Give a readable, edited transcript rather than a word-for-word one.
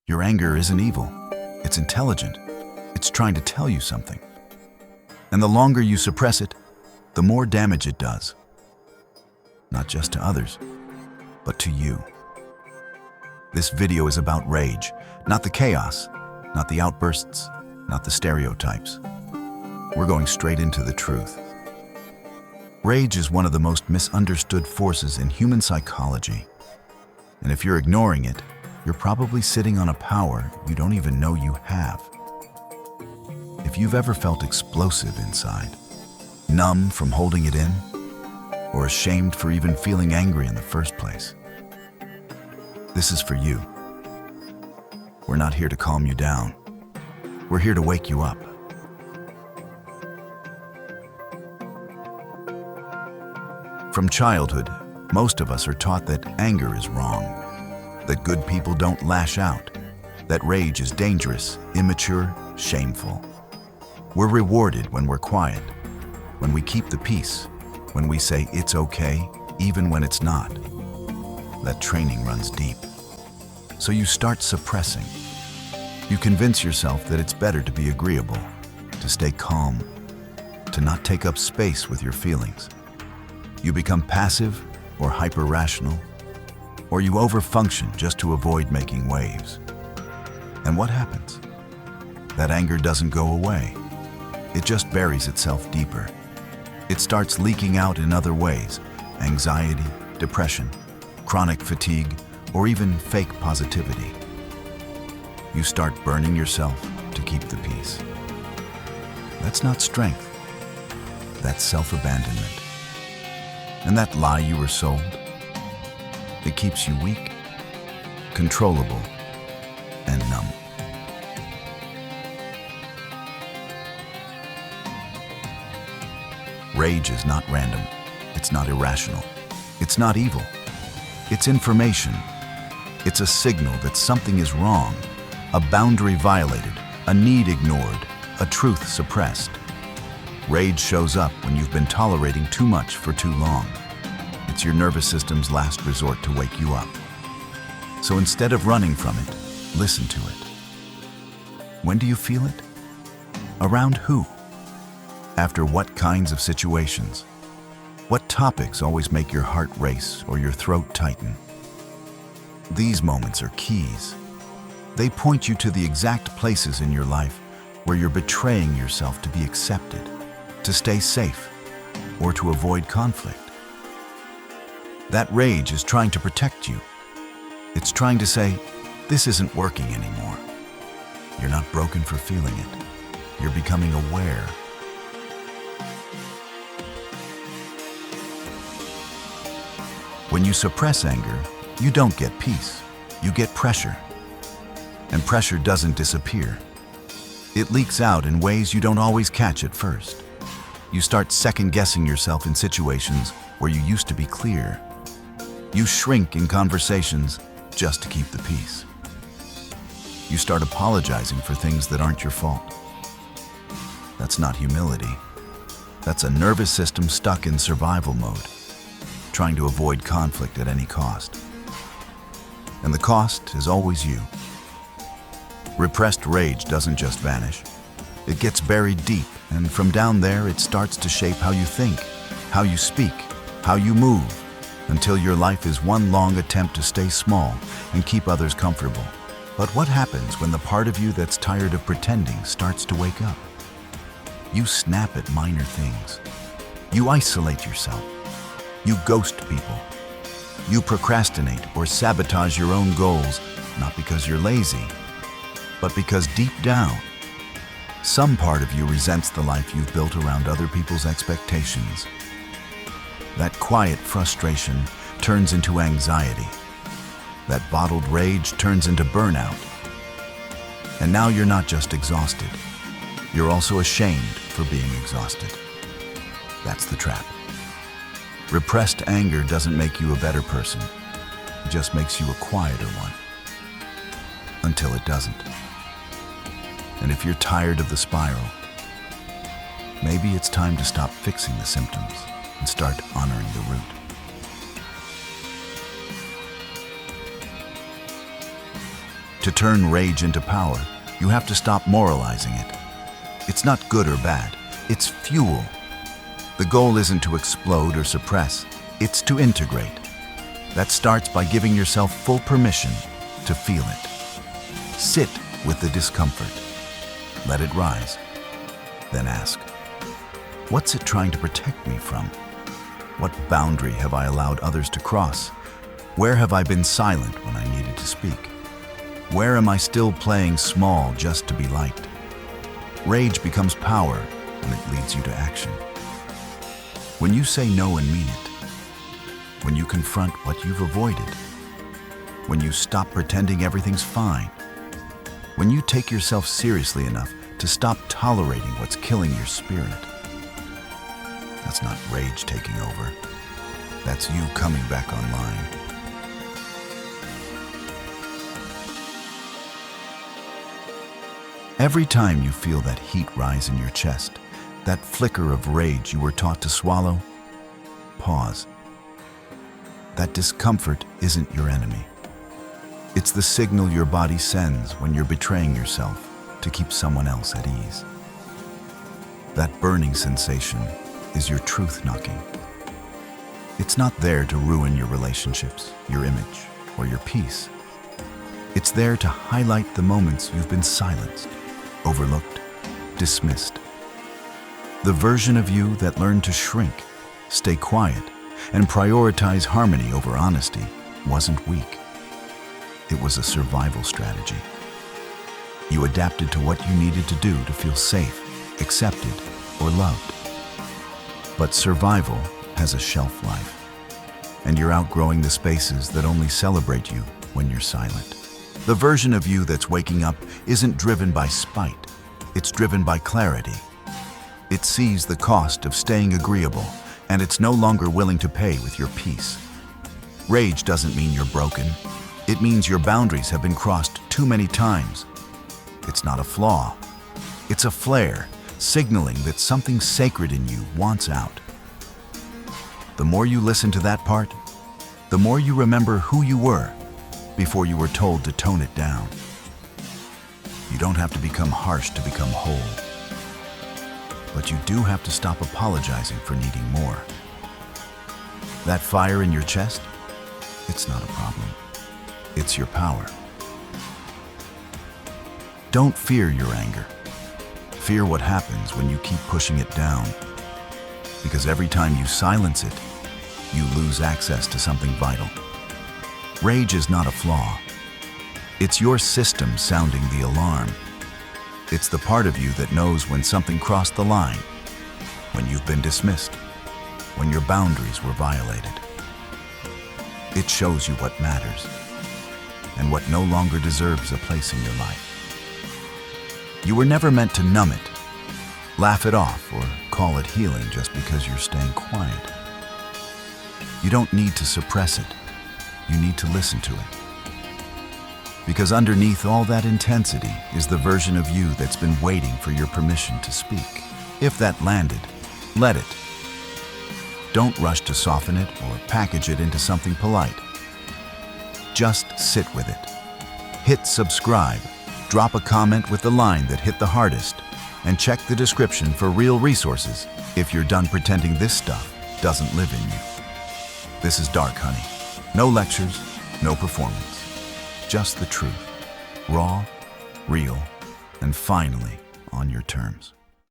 Your anger isn't evil. It's intelligent. It's trying to tell you something. And the longer you suppress it, the more damage it does. Not just to others, but to you. This video is about rage, not the chaos, not the outbursts, not the stereotypes. We're going straight into the truth. Rage is one of the most misunderstood forces in human psychology. And if you're ignoring it, you're probably sitting on a power you don't even know you have. If you've ever felt explosive inside, numb from holding it in, or ashamed for even feeling angry in the first place, this is for you. We're not here to calm you down. We're here to wake you up. From childhood, most of us are taught that anger is wrong, that good people don't lash out, that rage is dangerous, immature, shameful. We're rewarded when we're quiet, when we keep the peace, when we say it's okay, even when it's not. That training runs deep. So you start suppressing. You convince yourself that it's better to be agreeable, to stay calm, to not take up space with your feelings. You become passive or hyper-rational, or you overfunction just to avoid making waves. And what happens? That anger doesn't go away. It just buries itself deeper. It starts leaking out in other ways: anxiety, depression, chronic fatigue, or even fake positivity. You start burning yourself to keep the peace. That's not strength. That's self-abandonment. And that lie you were sold, it keeps you weak, controllable, and numb. Rage is not random. It's not irrational. It's not evil. It's information. It's a signal that something is wrong, a boundary violated, a need ignored, a truth suppressed. Rage shows up when you've been tolerating too much for too long. It's your nervous system's last resort to wake you up. So instead of running from it, listen to it. When do you feel it? Around who? After what kinds of situations? What topics always make your heart race or your throat tighten? These moments are keys. They point you to the exact places in your life where you're betraying yourself to be accepted, to stay safe, or to avoid conflict. That rage is trying to protect you. It's trying to say, this isn't working anymore. You're not broken for feeling it. You're becoming aware. When you suppress anger, you don't get peace. You get pressure. And pressure doesn't disappear. It leaks out in ways you don't always catch at first. You start second-guessing yourself in situations where you used to be clear. You shrink in conversations just to keep the peace. You start apologizing for things that aren't your fault. That's not humility. That's a nervous system stuck in survival mode, trying to avoid conflict at any cost. And the cost is always you. Repressed rage doesn't just vanish. It gets buried deep, and from down there it starts to shape how you think, how you speak, how you move, until your life is one long attempt to stay small and keep others comfortable. But what happens when the part of you that's tired of pretending starts to wake up? You snap at minor things. You isolate yourself. You ghost people. You procrastinate or sabotage your own goals, not because you're lazy, but because deep down, some part of you resents the life you've built around other people's expectations. That quiet frustration turns into anxiety. That bottled rage turns into burnout. And now you're not just exhausted. You're also ashamed for being exhausted. That's the trap. Repressed anger doesn't make you a better person. It just makes you a quieter one. Until it doesn't. And if you're tired of the spiral, maybe it's time to stop fixing the symptoms and start honoring the root. To turn rage into power, you have to stop moralizing it. It's not good or bad, it's fuel. The goal isn't to explode or suppress, it's to integrate. That starts by giving yourself full permission to feel it. Sit with the discomfort. Let it rise. Then ask, what's it trying to protect me from? What boundary have I allowed others to cross? Where have I been silent when I needed to speak? Where am I still playing small just to be liked? Rage becomes power when it leads you to action. When you say no and mean it, when you confront what you've avoided, when you stop pretending everything's fine, when you take yourself seriously enough to stop tolerating what's killing your spirit. That's not rage taking over. That's you coming back online. Every time you feel that heat rise in your chest, that flicker of rage you were taught to swallow, pause. That discomfort isn't your enemy. It's the signal your body sends when you're betraying yourself to keep someone else at ease. That burning sensation is your truth knocking. It's not there to ruin your relationships, your image, or your peace. It's there to highlight the moments you've been silenced, overlooked, dismissed. The version of you that learned to shrink, stay quiet, and prioritize harmony over honesty wasn't weak. It was a survival strategy. You adapted to what you needed to do to feel safe, accepted, or loved. But survival has a shelf life, and you're outgrowing the spaces that only celebrate you when you're silent. The version of you that's waking up isn't driven by spite, it's driven by clarity. It sees the cost of staying agreeable, and it's no longer willing to pay with your peace. Rage doesn't mean you're broken. It means your boundaries have been crossed too many times. It's not a flaw. It's a flare, signaling that something sacred in you wants out. The more you listen to that part, the more you remember who you were before you were told to tone it down. You don't have to become harsh to become whole. But you do have to stop apologizing for needing more. That fire in your chest, it's not a problem. It's your power. Don't fear your anger. Fear what happens when you keep pushing it down. Because every time you silence it, you lose access to something vital. Rage is not a flaw. It's your system sounding the alarm. It's the part of you that knows when something crossed the line, when you've been dismissed, when your boundaries were violated. It shows you what matters and what no longer deserves a place in your life. You were never meant to numb it, laugh it off, or call it healing just because you're staying quiet. You don't need to suppress it. You need to listen to it. Because underneath all that intensity is the version of you that's been waiting for your permission to speak. If that landed, let it. Don't rush to soften it or package it into something polite. Just sit with it. Hit subscribe, drop a comment with the line that hit the hardest, and check the description for real resources if you're done pretending this stuff doesn't live in you. This is Dark Honey. No lectures, no performance. Just the truth. Raw, real, and finally on your terms.